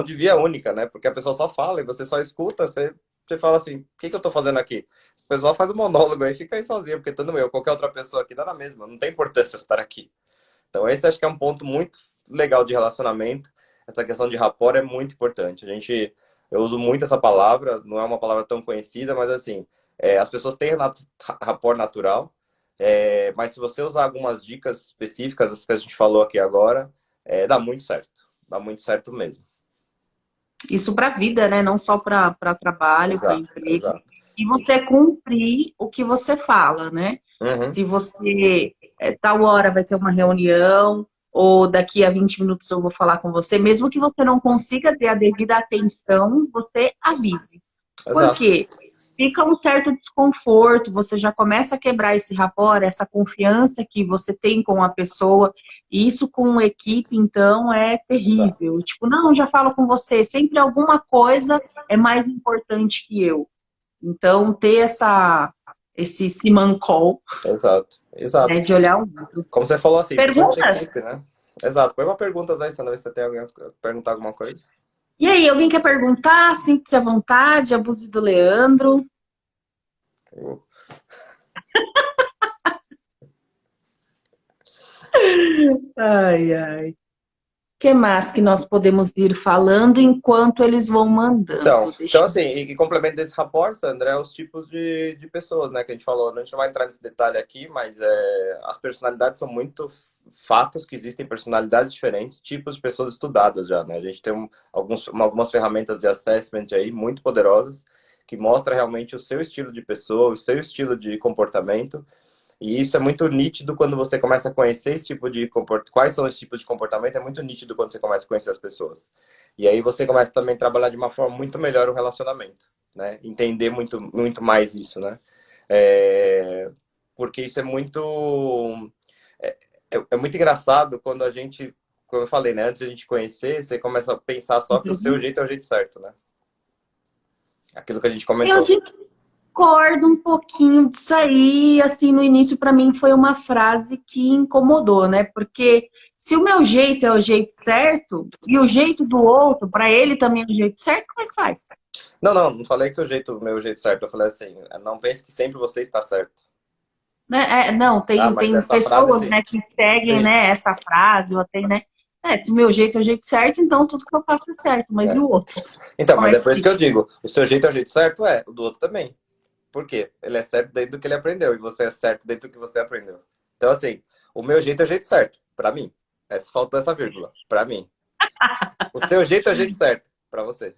de via única, né? Porque a pessoa só fala e você só escuta, você fala assim, o que que eu tô fazendo aqui? A pessoa faz um monólogo aí, fica aí sozinha, porque tanto eu, qualquer outra pessoa aqui dá na mesma, não tem importância estar aqui. Então esse acho que é um ponto muito legal de relacionamento, essa questão de rapport é muito importante. Eu uso muito essa palavra, não é uma palavra tão conhecida, mas assim, as pessoas têm rapport natural, mas se você usar algumas dicas específicas, as que a gente falou aqui agora, dá muito certo mesmo. Isso para a vida, né? Não só para trabalho, para Exato, emprego. exato. E você cumprir o que você fala, né? Uhum, Se você, tal hora vai ter uma reunião, ou daqui a 20 minutos eu vou falar com você, mesmo que você não consiga ter a devida atenção, você avise. Por exato, quê? Fica um certo desconforto, você já começa a quebrar esse rapport, essa confiança que você tem com a pessoa. E isso com equipe, então, é exato, terrível. Tipo, não, já falo com você, sempre alguma coisa é mais importante que eu. Então, ter esse simancol, exato, exato. né, de olhar o outro. Como você falou assim, principalmente Perguntas? equipe, né? Exato. Põe uma pergunta aí, Sandra, se você tem alguém que perguntar alguma coisa. E aí, alguém quer perguntar? Sinta-se à vontade, abuse do Leandro. Ai, ai. O que mais que nós podemos ir falando enquanto eles vão mandando? Então Deixa assim, e complemento desse rapport, Sandra, é os tipos de pessoas, né, que a gente falou. A gente não vai entrar nesse detalhe aqui, mas as personalidades são muito fatos que existem personalidades diferentes, tipos de pessoas estudadas já, né? A gente tem algumas ferramentas de assessment aí muito poderosas que mostra realmente o seu estilo de pessoa, o seu estilo de comportamento. E isso é muito nítido quando você começa a conhecer esse tipo de comportamento. Quais são esses tipos de comportamento? É muito nítido quando você começa a conhecer as pessoas. E aí você começa também a trabalhar de uma forma muito melhor o relacionamento, né? Entender muito, muito mais isso, né? Porque isso é muito... É muito engraçado quando a gente... Como eu falei, né? Antes de a gente conhecer, você começa a pensar só que o seu eu jeito é o jeito certo, né? Aquilo que a gente eu comentou. discordo um pouquinho disso aí. Assim, no início, para mim, foi uma frase que incomodou, né? Porque se o meu jeito é o jeito certo e o jeito do outro, para ele também é o jeito certo, como é que faz? Não falei que o meu jeito certo. Eu falei assim, não pense que sempre você está certo. Né? Não, Ah, mas tem essa frase, pessoas, assim, né, que seguem, sim, né, essa frase, ou até, né, se o meu jeito é o jeito certo, então tudo que eu faço é certo, mas e é. o outro? Então, Como mas é é que por isso que fica? eu digo, o seu jeito é o jeito certo? O do outro também. Por quê? Ele é certo dentro do que ele aprendeu, e você é certo dentro do que você aprendeu. Então, assim, o meu jeito é o jeito certo, pra mim. Faltou essa vírgula, pra mim. O seu jeito é o jeito certo, pra você.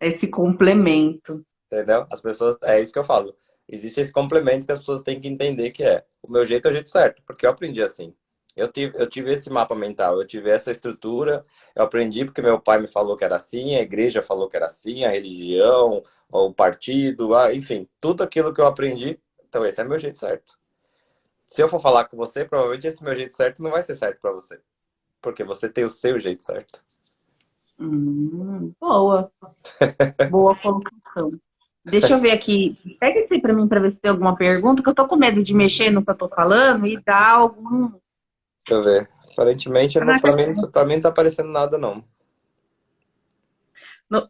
Esse complemento. Entendeu? As pessoas, é isso que eu falo. Existe esse complemento que as pessoas têm que entender que o meu jeito é o jeito certo, porque eu aprendi assim. Eu tive esse mapa mental, eu tive essa estrutura, eu aprendi porque meu pai me falou que era assim, a igreja falou que era assim, a religião, o partido, enfim, tudo aquilo que eu aprendi, então esse é meu jeito certo. Se eu for falar com você, provavelmente esse meu jeito certo não vai ser certo pra você, porque você tem o seu jeito certo. Boa, boa colocação. Deixa eu ver aqui, pega esse aí pra mim pra ver se tem alguma pergunta, que eu tô com medo de mexer no que eu tô falando e dar algum... Deixa eu ver. Aparentemente, Ah, pra mim não tá aparecendo nada, não. no-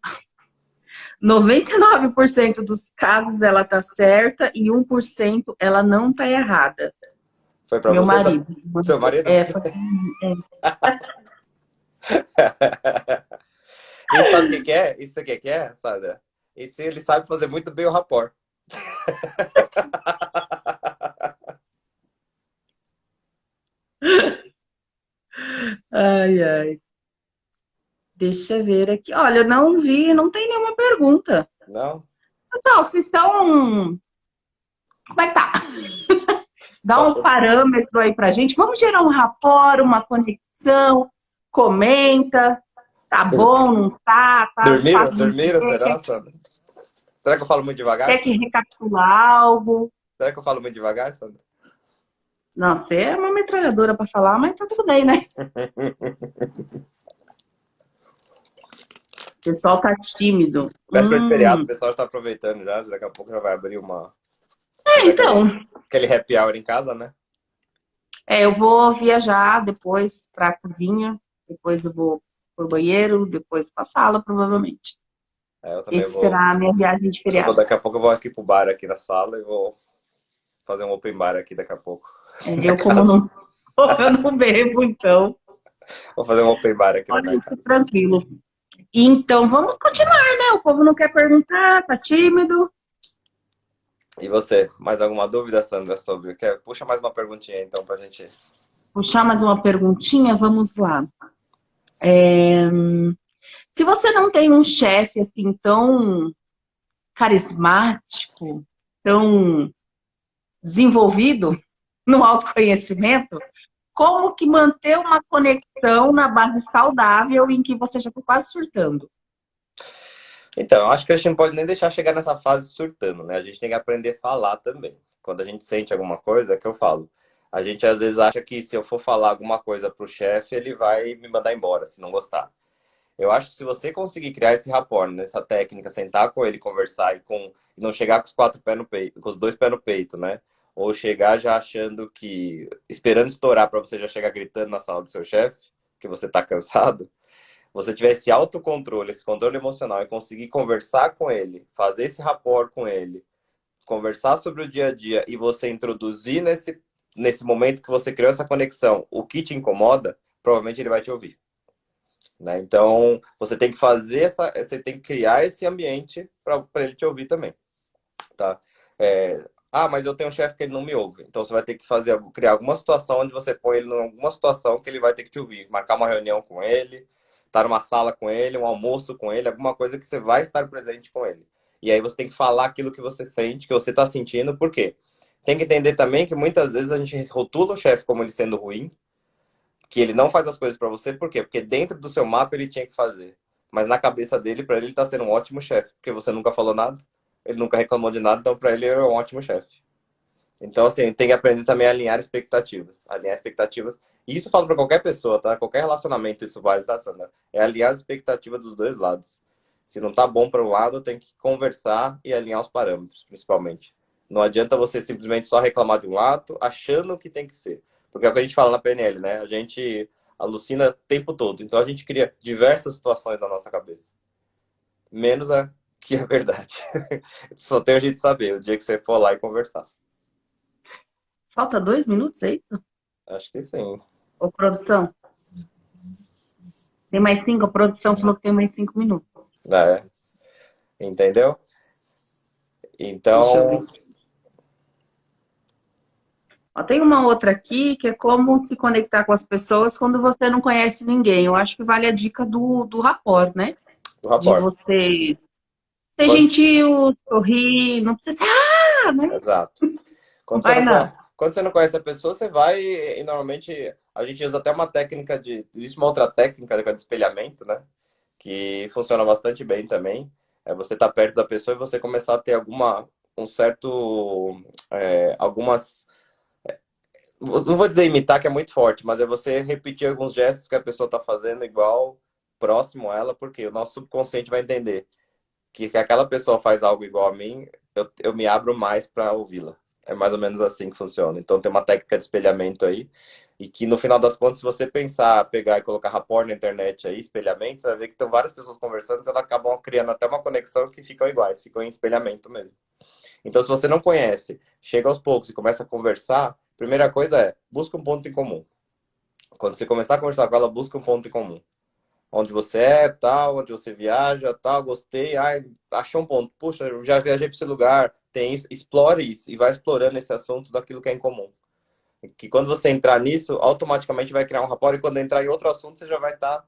99% dos casos ela tá certa e 1% ela não tá errada. Foi pra Meu você, marido. seu marido? Foi, é. E sabe o que que é? Isso aqui que é, Sandra? Esse ele sabe fazer muito bem o rapport. Ai, ai. Deixa eu ver aqui. Olha, eu não vi, não tem nenhuma pergunta. Não? Pessoal, vocês estão. Como é que tá? Dá Só um parâmetro aí pra gente. Vamos gerar um rapport, uma conexão. Comenta. Tá bom, não tá? Tá dormiram? fácil de Dormiram, entender. será, Sandra? Será que eu falo muito devagar, Quer que Sandra? recapitular algo? Será que eu falo muito devagar, Sandra? Não, você é uma metralhadora para falar, mas tá tudo bem, né? O pessoal tá tímido. Véspera de feriado, o pessoal já tá aproveitando já. Daqui a pouco já vai abrir uma. Fazer Então, aquele happy hour em casa, né? eu vou viajar depois para a cozinha, depois eu vou pro banheiro, depois pra sala, provavelmente. Eu também Esse vou. será a minha viagem de feriado. Daqui a pouco eu vou aqui pro bar aqui na sala e vou fazer um open bar aqui daqui a pouco. Na Eu, como casa. não, eu não bebo, então, Vou fazer um open bar aqui na pode minha ser casa. tranquilo. Então, vamos continuar, né? O povo não quer perguntar, tá tímido. E você, mais alguma dúvida, Sandra, sobre? Puxa mais uma perguntinha então pra gente. Puxar mais uma perguntinha, vamos lá. Se você não tem um chefe assim tão carismático, tão desenvolvido no autoconhecimento, como que manter uma conexão na base saudável em que você já está quase surtando? Então, eu acho que a gente não pode nem deixar chegar nessa fase surtando, né? A gente tem que aprender a falar também. Quando a gente sente alguma coisa, é que eu falo. A gente às vezes acha que se eu for falar alguma coisa pro chefe, ele vai me mandar embora, se não gostar. Eu acho que se você conseguir criar esse rapport, nessa técnica, sentar com ele, conversar e não chegar com os quatro pés no peito, com os dois pés no peito, né? Ou chegar já achando que, esperando estourar para você já chegar gritando na sala do seu chefe, que você tá cansado, você tiver esse autocontrole, esse controle emocional e conseguir conversar com ele, fazer esse rapport com ele, conversar sobre o dia a dia e você introduzir nesse momento que você criou essa conexão, o que te incomoda, provavelmente ele vai te ouvir. Né? Então, você tem que você tem que criar esse ambiente para ele te ouvir também, tá? Mas eu tenho um chefe que ele não me ouve. Então, você vai ter que criar alguma situação onde você põe ele em alguma situação que ele vai ter que te ouvir. Marcar uma reunião com ele, estar numa sala com ele, um almoço com ele, alguma coisa que você vai estar presente com ele. E aí você tem que falar aquilo que você sente, que você está sentindo, por quê? Tem que entender também que muitas vezes a gente rotula o chefe como ele sendo ruim, que ele não faz as coisas para você, por quê? Porque dentro do seu mapa ele tinha que fazer. Mas na cabeça dele, para ele tá sendo um ótimo chefe, porque você nunca falou nada, ele nunca reclamou de nada, então para ele é um ótimo chefe. Então, assim, tem que aprender também a alinhar expectativas. Alinhar expectativas. E isso eu falo para qualquer pessoa, tá? Qualquer relacionamento isso vale, tá, Sandra? É alinhar as expectativas dos dois lados. Se não tá bom para um lado, tem que conversar e alinhar os parâmetros, principalmente. Não adianta você simplesmente só reclamar de um lado, achando que tem que ser. Porque é o que a gente fala na PNL, né? A gente alucina o tempo todo. Então a gente cria diversas situações na nossa cabeça. Menos a que é verdade. Só tem a gente saber, o dia que você for lá e conversar. Falta 2 minutos, é isso? Acho que sim. Ô, produção, tem mais 5? A produção falou que tem mais 5 minutos. É. Entendeu? Deixa eu Então, ver. Ó, tem uma outra aqui que é como se conectar com as pessoas quando você não conhece ninguém. Eu acho que vale a dica do rapport, né? o De rapport. você ser Quando... gentil, sorrir, não precisa ser, né? Exato. Quando você Vai não não. conhece, quando você não conhece a pessoa, você vai e normalmente a gente usa até uma técnica de. Existe uma outra técnica que é de espelhamento, né? Que funciona bastante bem também. É você estar perto da pessoa e você começar a ter um certo. Algumas. Não vou dizer imitar, que é muito forte, mas é você repetir alguns gestos que a pessoa está fazendo igual, próximo a ela, porque o nosso subconsciente vai entender que aquela pessoa faz algo igual a mim, eu me abro mais para ouvi-la. É mais ou menos assim que funciona. Então tem uma técnica de espelhamento aí, e que no final das contas, se você pensar, pegar e colocar rapport na internet aí, espelhamento, você vai ver que estão várias pessoas conversando, e elas acabam criando até uma conexão que ficam iguais, ficam em espelhamento mesmo. Então, se você não conhece, chega aos poucos e começa a conversar, primeira coisa é, busca um ponto em comum. Quando você começar a conversar com ela, busca um ponto em comum. Onde você é, tal, onde você viaja, tal, gostei, ai, achou um ponto. Puxa, eu já viajei para esse lugar, tem isso, explore isso e vai explorando esse assunto daquilo que é em comum. Que quando você entrar nisso, automaticamente vai criar um rapport e quando entrar em outro assunto, você já vai estar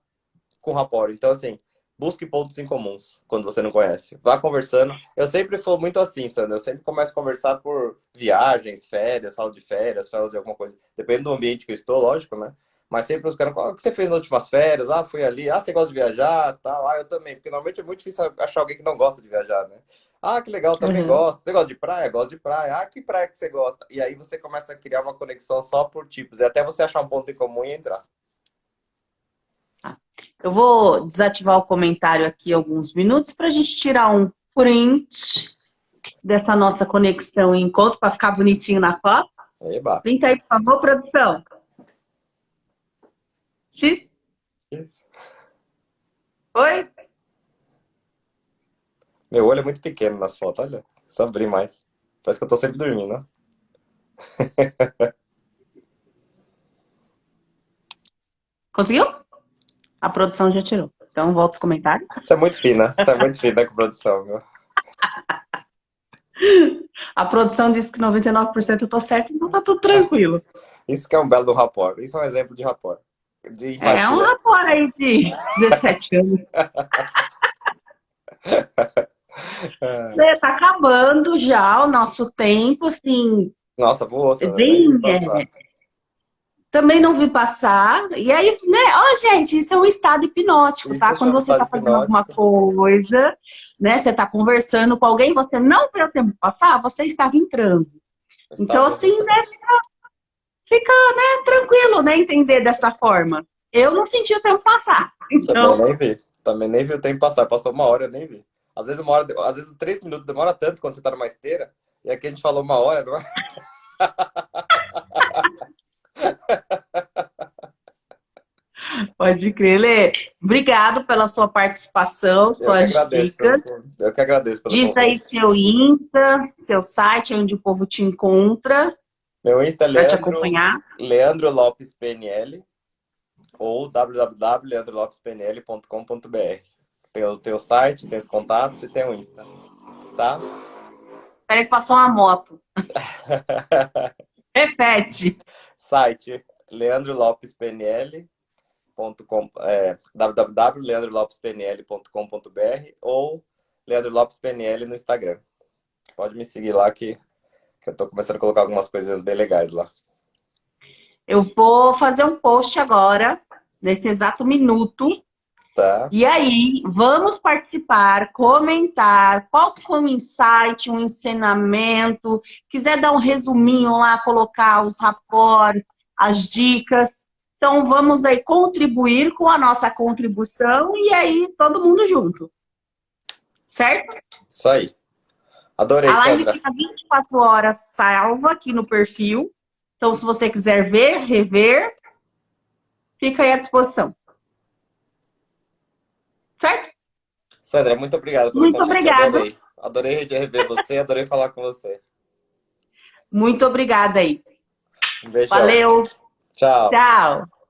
com rapport. Então, assim, busque pontos em comuns quando você não conhece. Vá conversando. Eu sempre fui muito assim, Sandra. Eu sempre começo a conversar por viagens, férias, falo de férias de alguma coisa. Depende do ambiente que eu estou, lógico, né? Mas sempre os caras, o que você fez nas últimas férias? Ah, fui ali. Ah, você gosta de viajar? Tal. Ah, eu também. Porque normalmente é muito difícil achar alguém que não gosta de viajar, né? Ah, que legal, também Uhum. gosto. Você gosta de praia? Gosto de praia. Ah, que praia que você gosta? E aí você começa a criar uma conexão só por tipos, e até você achar um ponto em comum e entrar. Tá. Eu vou desativar o comentário aqui alguns minutos para a gente tirar um print dessa nossa conexão e encontro para ficar bonitinho na foto. Eba. Print aí, por favor, produção. X? Isso. Oi? Meu olho é muito pequeno nas fotos, olha. Só abrir mais. Parece que eu tô sempre dormindo, ó. Conseguiu? A produção já tirou. Então, volta os comentários. Você é muito fina. Você é muito fina com produção, meu. A produção disse que 99% eu tô certo, então tá tudo tranquilo. Isso que é um belo do rapport. Isso é um exemplo de rapport. De É um empatia. rapor aí de 17 anos. Tá acabando já o nosso tempo, assim, Nossa, voou, Sandra. Nem vi bem, passar. também não vi passar. E aí, né, ó, gente, isso é um estado hipnótico, tá? Isso Quando chama você estágio tá fazendo alguma hipnótico. coisa, né, você tá conversando com alguém, você não vê o tempo passar, você estava em transe. Então, Estávamos assim, em né, trânsito. fica, né, tranquilo, né, entender dessa forma. Eu não senti o tempo passar. Também Então, nem vi. Também nem vi o tempo passar. Passou uma hora, eu nem vi. Às vezes uma hora, às vezes 3 minutos demora tanto quando você tá numa esteira. E aqui a gente falou uma hora, não é? pode crer, Lê. Obrigado pela sua participação, Eu que suas agradeço dicas. eu que agradeço pelo Diz aí convite. seu Insta, seu site, onde o povo te encontra Meu Insta é para te acompanhar. Leandro Lopes PNL ou www.leandrolopespnl.com.br. Tem o site, tem os contatos e tem o Insta, tá? Espera que passou uma moto. Repete. Site leandrolopespnl.com, www.leandrolopespnl.com.br ou Leandro Lopes PNL no Instagram. Pode me seguir lá que eu tô começando a colocar algumas coisas bem legais lá. Eu vou fazer um post agora, nesse exato minuto. Tá? E aí, vamos participar, comentar qual que foi o insight, um ensinamento. Quiser dar um resuminho lá, colocar os rapports, as dicas. Então, vamos aí contribuir com a nossa contribuição e aí todo mundo junto. Certo? Isso aí. Adorei, A live Sandra. fica 24 horas salva aqui no perfil. Então, se você quiser ver, rever, fica aí à disposição. Certo? Sandra, muito obrigado pelo Muito convite. obrigada. Adorei. Adorei rever você, adorei falar com você. Muito obrigada aí. Um beijão. Valeu. Tchau. Tchau.